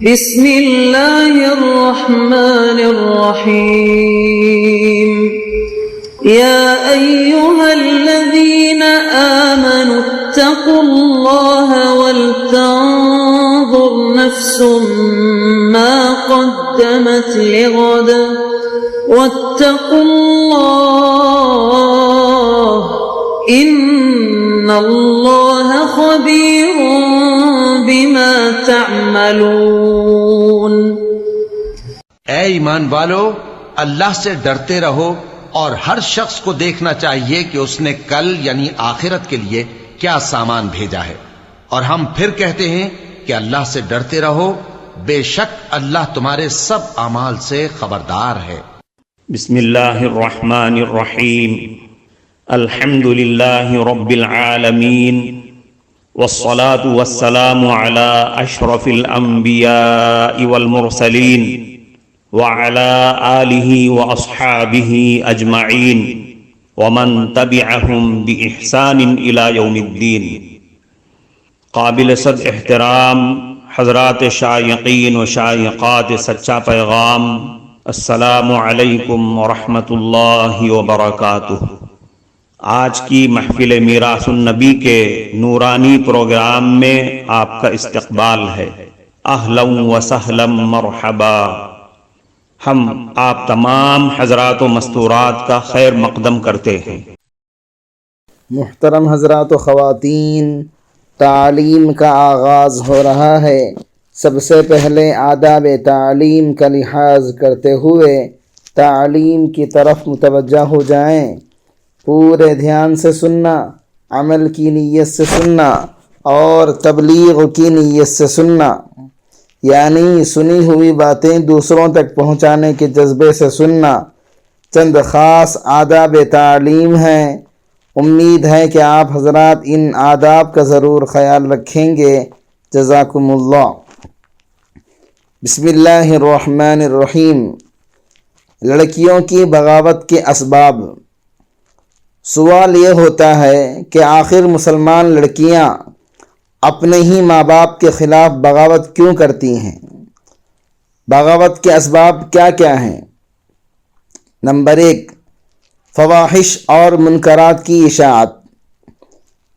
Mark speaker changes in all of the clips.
Speaker 1: بسم اللہ الرحمن الرحیم یا ایہا الذین آمنوا اتقوا اللہ ولتنظر نفس ما قدمت لغد واتقوا اللہ ان اللہ خبیر بما تعملون۔
Speaker 2: اے ایمان والو، اللہ سے ڈرتے رہو اور ہر شخص کو دیکھنا چاہیے کہ اس نے کل یعنی آخرت کے لیے کیا سامان بھیجا ہے، اور ہم پھر کہتے ہیں کہ اللہ سے ڈرتے رہو، بے شک اللہ تمہارے سب اعمال سے خبردار ہے۔
Speaker 3: بسم اللہ الرحمن الرحیم، الحمد للہ رب العالمین، والصلاة والسلام على اشرف الانبیاء والمرسلین وعلى آلہ واصحابہ اجمعین ومن تبعہم بإحسان الى یوم الدین۔ قابل صد احترام حضرات شائقین و شائقات سچا پیغام، السلام علیکم ورحمۃ اللہ وبرکاتہ۔ آج کی محفل میراث النبی کے نورانی پروگرام میں آپ کا استقبال ہے۔ اہلا و سہلا مرحبا۔ ہم آپ تمام حضرات و مستورات کا خیر مقدم کرتے ہیں۔
Speaker 4: محترم حضرات و خواتین، تعلیم کا آغاز ہو رہا ہے۔ سب سے پہلے آداب تعلیم کا لحاظ کرتے ہوئے تعلیم کی طرف متوجہ ہو جائیں۔ پورے دھیان سے سننا، عمل کی نیت سے سننا اور تبلیغ کی نیت سے سننا، یعنی سنی ہوئی باتیں دوسروں تک پہنچانے کے جذبے سے سننا۔ چند خاص آداب تعلیم ہیں، امید ہے کہ آپ حضرات ان آداب کا ضرور خیال رکھیں گے۔ جزاکم اللہ۔ بسم اللہ الرحمن الرحیم۔ لڑکیوں کی بغاوت کے اسباب۔ سوال یہ ہوتا ہے کہ آخر مسلمان لڑکیاں اپنے ہی ماں باپ کے خلاف بغاوت کیوں کرتی ہیں؟ بغاوت کے اسباب کیا کیا ہیں؟ نمبر 1، فواحش اور منکرات کی اشاعت۔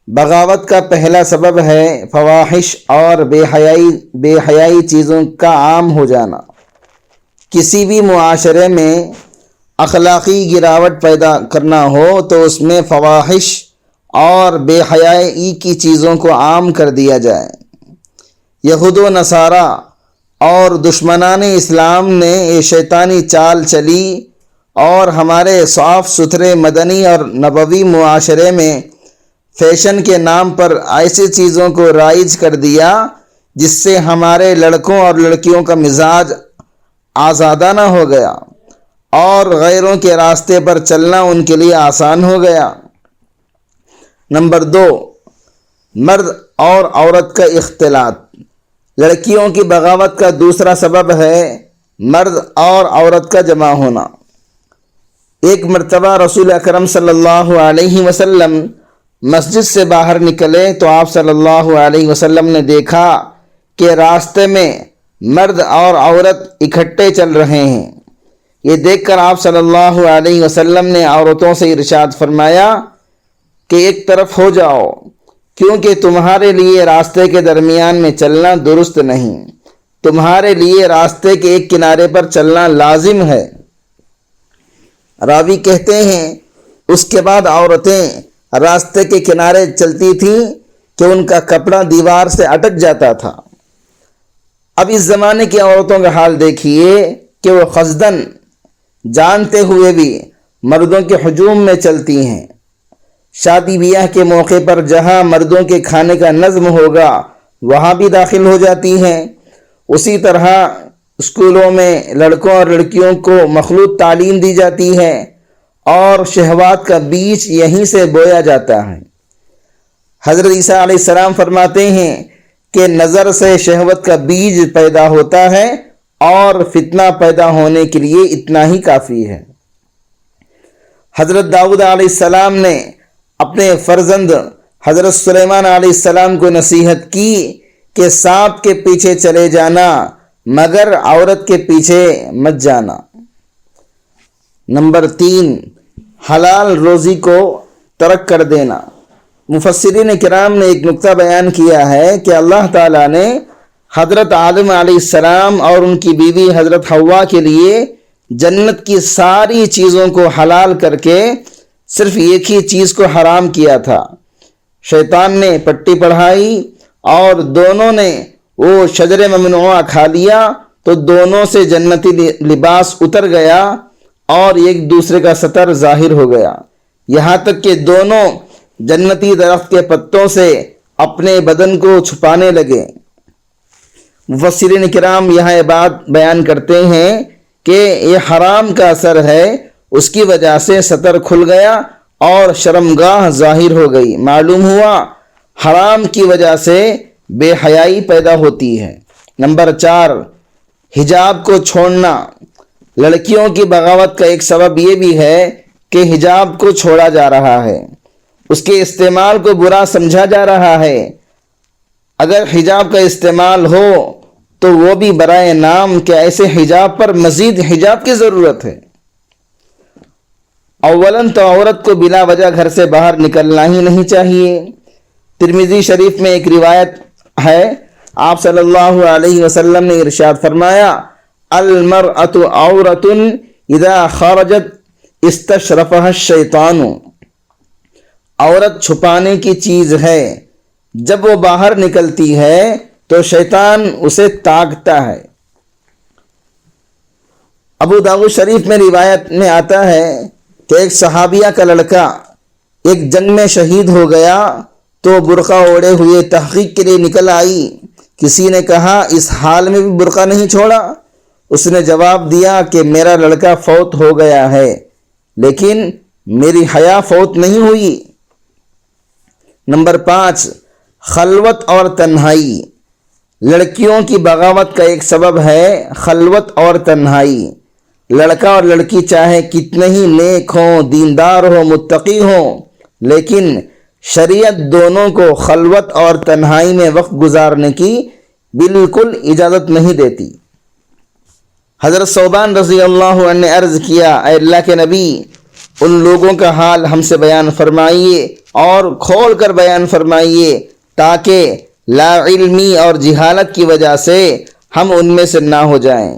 Speaker 4: بغاوت کا پہلا سبب ہے فواحش اور بے حیائی چیزوں کا عام ہو جانا۔ کسی بھی معاشرے میں اخلاقی گراوٹ پیدا کرنا ہو تو اس میں فواحش اور بے حیائی کی چیزوں کو عام کر دیا جائے۔ یہود و نصارہ اور دشمنان اسلام نے یہ شیطانی چال چلی اور ہمارے صاف ستھرے مدنی اور نبوی معاشرے میں فیشن کے نام پر ایسی چیزوں کو رائج کر دیا جس سے ہمارے لڑکوں اور لڑکیوں کا مزاج آزادانہ ہو گیا اور غیروں کے راستے پر چلنا ان کے لیے آسان ہو گیا۔ نمبر 2، مرد اور عورت کا اختلاط۔ لڑکیوں کی بغاوت کا دوسرا سبب ہے مرد اور عورت کا جمع ہونا۔ ایک مرتبہ رسول اکرم صلی اللہ علیہ وسلم مسجد سے باہر نکلے تو آپ صلی اللہ علیہ وسلم نے دیکھا کہ راستے میں مرد اور عورت اکٹھے چل رہے ہیں۔ یہ دیکھ کر آپ صلی اللہ علیہ وسلم نے عورتوں سے ارشاد فرمایا کہ ایک طرف ہو جاؤ، کیونکہ تمہارے لیے راستے کے درمیان میں چلنا درست نہیں، تمہارے لیے راستے کے ایک کنارے پر چلنا لازم ہے۔ راوی کہتے ہیں اس کے بعد عورتیں راستے کے کنارے چلتی تھیں کہ ان کا کپڑا دیوار سے اٹک جاتا تھا۔ اب اس زمانے کی عورتوں کا حال دیکھیے کہ وہ قصداً جانتے ہوئے بھی مردوں کے ہجوم میں چلتی ہیں۔ شادی بیاہ کے موقع پر جہاں مردوں کے کھانے کا نظم ہوگا وہاں بھی داخل ہو جاتی ہیں۔ اسی طرح اسکولوں میں لڑکوں اور لڑکیوں کو مخلوط تعلیم دی جاتی ہے اور شہوات کا بیج یہیں سے بویا جاتا ہے۔ حضرت عیسیٰ علیہ السلام فرماتے ہیں کہ نظر سے شہوت کا بیج پیدا ہوتا ہے اور فتنہ پیدا ہونے کے لیے اتنا ہی کافی ہے۔ حضرت داؤد علیہ السلام نے اپنے فرزند حضرت سلیمان علیہ السلام کو نصیحت کی کہ سانپ کے پیچھے چلے جانا مگر عورت کے پیچھے مت جانا۔ نمبر 3، حلال روزی کو ترک کر دینا۔ مفسرین کرام نے ایک نقطہ بیان کیا ہے کہ اللہ تعالیٰ نے حضرت آدم علیہ السلام اور ان کی بیوی حضرت حوا کے لیے جنت کی ساری چیزوں کو حلال کر کے صرف ایک ہی چیز کو حرام کیا تھا۔ شیطان نے پٹی پڑھائی اور دونوں نے وہ شجر ممنوعہ کھا لیا تو دونوں سے جنتی لباس اتر گیا اور ایک دوسرے کا ستر ظاہر ہو گیا، یہاں تک کہ دونوں جنتی درخت کے پتوں سے اپنے بدن کو چھپانے لگے۔ مفسرین کرام یہاں یہ بات بیان کرتے ہیں کہ یہ حرام کا اثر ہے، اس کی وجہ سے ستر کھل گیا اور شرمگاہ ظاہر ہو گئی۔ معلوم ہوا حرام کی وجہ سے بے حیائی پیدا ہوتی ہے۔ نمبر 4، حجاب کو چھوڑنا۔ لڑکیوں کی بغاوت کا ایک سبب یہ بھی ہے کہ حجاب کو چھوڑا جا رہا ہے، اس کے استعمال کو برا سمجھا جا رہا ہے۔ اگر حجاب کا استعمال ہو تو وہ بھی برائے نام کہ ایسے حجاب پر مزید حجاب کی ضرورت ہے۔ اولاً تو عورت کو بلا وجہ گھر سے باہر نکلنا ہی نہیں چاہیے۔ ترمذی شریف میں ایک روایت ہے، آپ صلی اللہ علیہ وسلم نے ارشاد فرمایا، المرأۃ عورۃ اذا خرجت استشرفها الشیطان۔ عورت چھپانے کی چیز ہے، جب وہ باہر نکلتی ہے تو شیطان اسے تاکتا ہے۔ ابو داؤد شریف میں روایت میں آتا ہے کہ ایک صحابیہ کا لڑکا ایک جنگ میں شہید ہو گیا تو برقع اوڑے ہوئے تحقیق کے لیے نکل آئی۔ کسی نے کہا اس حال میں بھی برقع نہیں چھوڑا؟ اس نے جواب دیا کہ میرا لڑکا فوت ہو گیا ہے لیکن میری حیا فوت نہیں ہوئی۔ نمبر 5، خلوت اور تنہائی۔ لڑکیوں کی بغاوت کا ایک سبب ہے خلوت اور تنہائی۔ لڑکا اور لڑکی چاہے کتنے ہی نیک ہوں، دیندار ہوں، متقی ہوں، لیکن شریعت دونوں کو خلوت اور تنہائی میں وقت گزارنے کی بالکل اجازت نہیں دیتی۔ حضرت ثوبان رضی اللہ عنہ نے عرض کیا، اے اللہ کے نبی، ان لوگوں کا حال ہم سے بیان فرمائیے اور کھول کر بیان فرمائیے تاکہ لا علمی اور جہالت کی وجہ سے ہم ان میں سے نہ ہو جائیں۔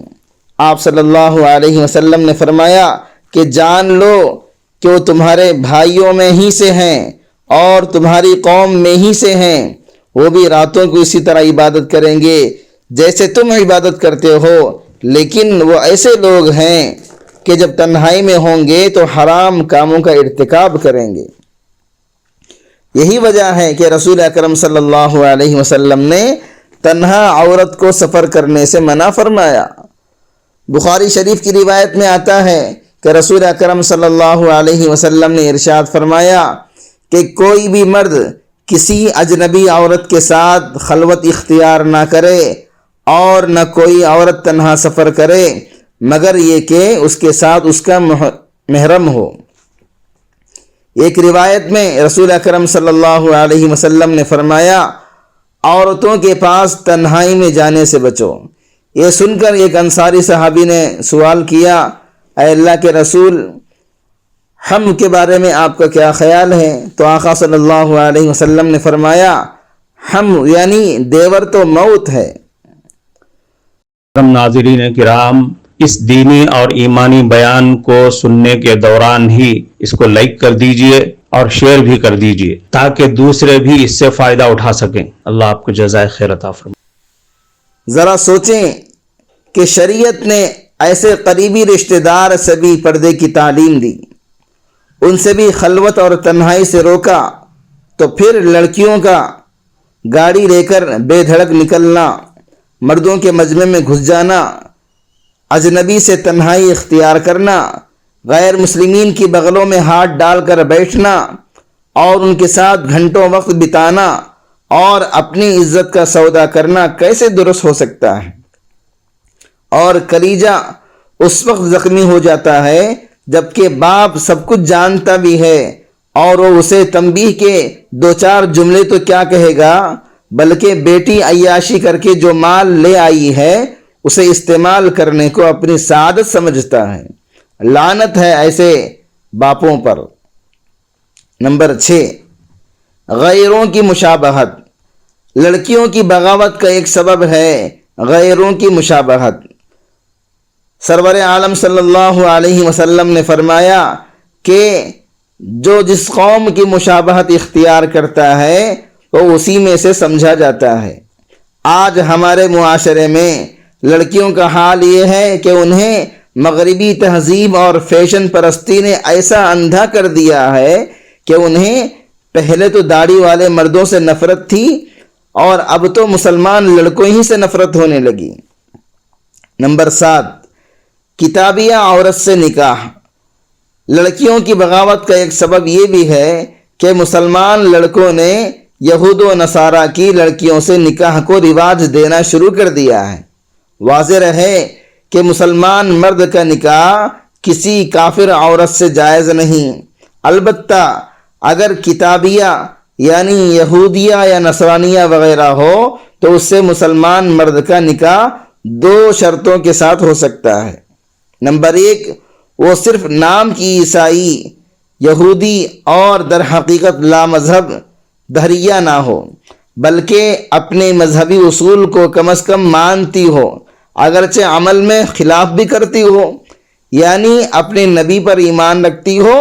Speaker 4: آپ صلی اللہ علیہ وسلم نے فرمایا کہ جان لو کہ وہ تمہارے بھائیوں میں ہی سے ہیں اور تمہاری قوم میں ہی سے ہیں، وہ بھی راتوں کو اسی طرح عبادت کریں گے جیسے تم عبادت کرتے ہو، لیکن وہ ایسے لوگ ہیں کہ جب تنہائی میں ہوں گے تو حرام کاموں کا ارتکاب کریں گے۔ یہی وجہ ہے کہ رسول اکرم صلی اللہ علیہ وسلم نے تنہا عورت کو سفر کرنے سے منع فرمایا۔ بخاری شریف کی روایت میں آتا ہے کہ رسول اکرم صلی اللہ علیہ وسلم نے ارشاد فرمایا کہ کوئی بھی مرد کسی اجنبی عورت کے ساتھ خلوت اختیار نہ کرے اور نہ کوئی عورت تنہا سفر کرے مگر یہ کہ اس کے ساتھ اس کا محرم ہو۔ ایک روایت میں رسول اکرم صلی اللہ علیہ وسلم نے فرمایا، عورتوں کے پاس تنہائی میں جانے سے بچو۔ یہ سن کر ایک انصاری صحابی نے سوال کیا، اے اللہ کے رسول، ہم کے بارے میں آپ کا کیا خیال ہے؟ تو آقا صلی اللہ علیہ وسلم نے فرمایا، ہم یعنی دیور تو موت ہے۔
Speaker 3: ناظرین کرام، اس دینی اور ایمانی بیان کو سننے کے دوران ہی اس کو لائک کر دیجئے اور شیئر بھی کر دیجئے تاکہ دوسرے بھی اس سے فائدہ اٹھا سکیں۔ اللہ آپ کو جزائے خیر عطا فرمائے۔
Speaker 4: ذرا سوچیں کہ شریعت نے ایسے قریبی رشتہ دار سے بھی پردے کی تعلیم دی، ان سے بھی خلوت اور تنہائی سے روکا، تو پھر لڑکیوں کا گاڑی لے کر بے دھڑک نکلنا، مردوں کے مجمع میں گھس جانا، اجنبی سے تنہائی اختیار کرنا، غیر مسلمین کی بغلوں میں ہاتھ ڈال کر بیٹھنا اور ان کے ساتھ گھنٹوں وقت بتانا اور اپنی عزت کا سودا کرنا کیسے درست ہو سکتا ہے؟ اور کلیجہ اس وقت زخمی ہو جاتا ہے جبکہ باپ سب کچھ جانتا بھی ہے اور وہ اسے تنبیہ کے دو چار جملے تو کیا کہے گا، بلکہ بیٹی عیاشی کر کے جو مال لے آئی ہے اسے استعمال کرنے کو اپنی سعادت سمجھتا ہے۔ لعنت ہے ایسے باپوں پر۔ نمبر 6، غیروں کی مشابہت۔ لڑکیوں کی بغاوت کا ایک سبب ہے غیروں کی مشابہت۔ سرور عالم صلی اللہ علیہ وسلم نے فرمایا کہ جو جس قوم کی مشابہت اختیار کرتا ہے وہ اسی میں سے سمجھا جاتا ہے۔ آج ہمارے معاشرے میں لڑکیوں کا حال یہ ہے کہ انہیں مغربی تہذیب اور فیشن پرستی نے ایسا اندھا کر دیا ہے کہ انہیں پہلے تو داڑھی والے مردوں سے نفرت تھی اور اب تو مسلمان لڑکوں ہی سے نفرت ہونے لگی۔ نمبر 7، کتابیہ عورت سے نکاح۔ لڑکیوں کی بغاوت کا ایک سبب یہ بھی ہے کہ مسلمان لڑکوں نے یہود و نصارہ کی لڑکیوں سے نکاح کو رواج دینا شروع کر دیا ہے۔ واضح رہے کہ مسلمان مرد کا نکاح کسی کافر عورت سے جائز نہیں، البتہ اگر کتابیہ یعنی یہودیہ یا نصرانیہ وغیرہ ہو تو اس سے مسلمان مرد کا نکاح 2 شرطوں کے ساتھ ہو سکتا ہے۔ نمبر 1، وہ صرف نام کی عیسائی، یہودی اور در حقیقت لا مذہب دہریہ نہ ہو، بلکہ اپنے مذہبی اصول کو کم از کم مانتی ہو، اگرچہ عمل میں خلاف بھی کرتی ہو، یعنی اپنے نبی پر ایمان رکھتی ہو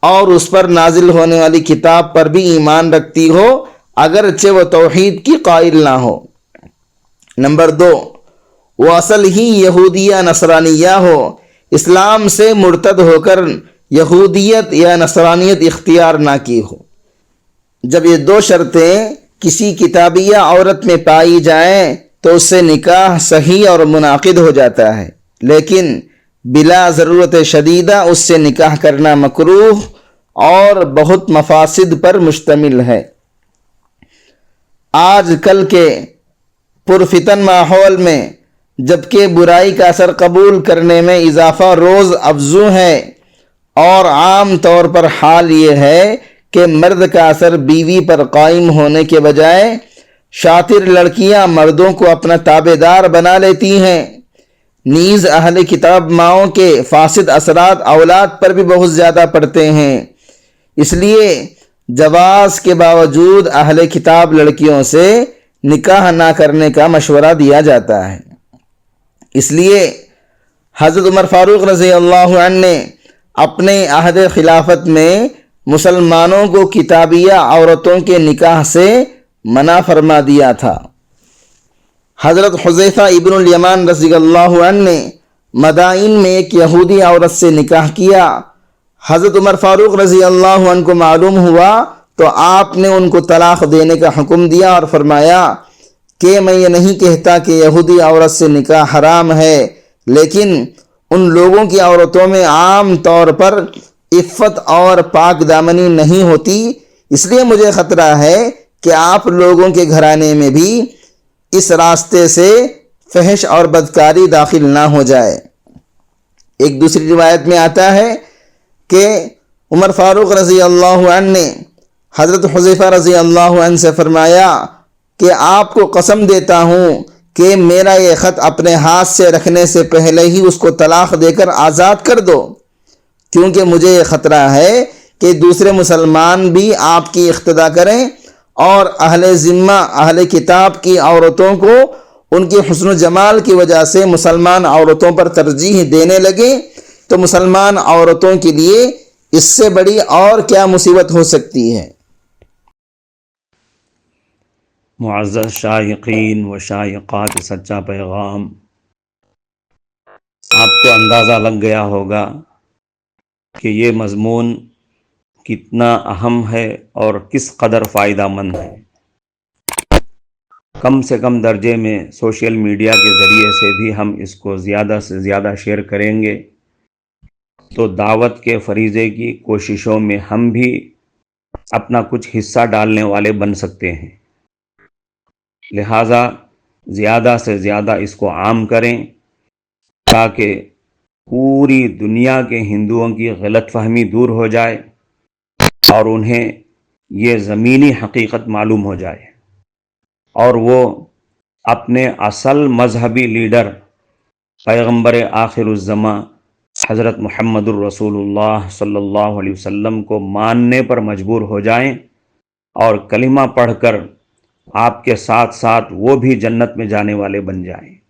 Speaker 4: اور اس پر نازل ہونے والی کتاب پر بھی ایمان رکھتی ہو، اگرچہ وہ توحید کی قائل نہ ہو۔ نمبر 2، وہ اصل ہی یہودیہ نصرانیہ ہو، اسلام سے مرتد ہو کر یہودیت یا نصرانیت اختیار نہ کی ہو۔ جب یہ 2 شرطیں کسی کتابیہ عورت میں پائی جائیں تو اس سے نکاح صحیح اور منعقد ہو جاتا ہے، لیکن بلا ضرورت شدیدہ اس سے نکاح کرنا مکروہ اور بہت مفاسد پر مشتمل ہے۔ آج کل کے پرفتن ماحول میں جبکہ برائی کا اثر قبول کرنے میں اضافہ روز افزوں ہے، اور عام طور پر حال یہ ہے کہ مرد کا اثر بیوی پر قائم ہونے کے بجائے شاطر لڑکیاں مردوں کو اپنا تابع دار بنا لیتی ہیں۔ نیز اہل کتاب ماؤں کے فاسد اثرات اولاد پر بھی بہت زیادہ پڑتے ہیں، اس لیے جواز کے باوجود اہل کتاب لڑکیوں سے نکاح نہ کرنے کا مشورہ دیا جاتا ہے۔ اس لیے حضرت عمر فاروق رضی اللہ عنہ نے اپنے عہد خلافت میں مسلمانوں کو کتابیہ عورتوں کے نکاح سے منع فرما دیا تھا۔ حضرت حذیفہ ابن الیمان رضی اللہ عنہ نے مدائن میں ایک یہودی عورت سے نکاح کیا۔ حضرت عمر فاروق رضی اللہ عنہ کو معلوم ہوا تو آپ نے ان کو طلاق دینے کا حکم دیا اور فرمایا کہ میں یہ نہیں کہتا کہ یہودی عورت سے نکاح حرام ہے، لیکن ان لوگوں کی عورتوں میں عام طور پر عفت اور پاک دامنی نہیں ہوتی، اس لیے مجھے خطرہ ہے کہ آپ لوگوں کے گھرانے میں بھی اس راستے سے فحش اور بدکاری داخل نہ ہو جائے۔ ایک دوسری روایت میں آتا ہے کہ عمر فاروق رضی اللہ عنہ نے حضرت حذیفہ رضی اللہ عنہ سے فرمایا کہ آپ کو قسم دیتا ہوں کہ میرا یہ خط اپنے ہاتھ سے رکھنے سے پہلے ہی اس کو طلاق دے کر آزاد کر دو، کیونکہ مجھے یہ خطرہ ہے کہ دوسرے مسلمان بھی آپ کی اقتدا کریں اور اہل ذمہ اہل کتاب کی عورتوں کو ان کی حسن و جمال کی وجہ سے مسلمان عورتوں پر ترجیح دینے لگیں، تو مسلمان عورتوں کے لیے اس سے بڑی اور کیا مصیبت ہو سکتی ہے۔
Speaker 3: معزز شائقین و شائقات سچا پیغام، آپ کو اندازہ لگ گیا ہوگا کہ یہ مضمون کتنا اہم ہے اور کس قدر فائدہ مند ہے۔ کم سے کم درجے میں سوشل میڈیا کے ذریعے سے بھی ہم اس کو زیادہ سے زیادہ شیئر کریں گے تو دعوت کے فریضے کی کوششوں میں ہم بھی اپنا کچھ حصہ ڈالنے والے بن سکتے ہیں۔ لہٰذا زیادہ سے زیادہ اس کو عام کریں تاکہ پوری دنیا کے ہندوؤں کی غلط فہمی دور ہو جائے اور انہیں یہ زمینی حقیقت معلوم ہو جائے، اور وہ اپنے اصل مذہبی لیڈر پیغمبر آخر الزماں حضرت محمد الرسول اللہ صلی اللہ علیہ وسلم کو ماننے پر مجبور ہو جائیں اور کلمہ پڑھ کر آپ کے ساتھ ساتھ وہ بھی جنت میں جانے والے بن جائیں۔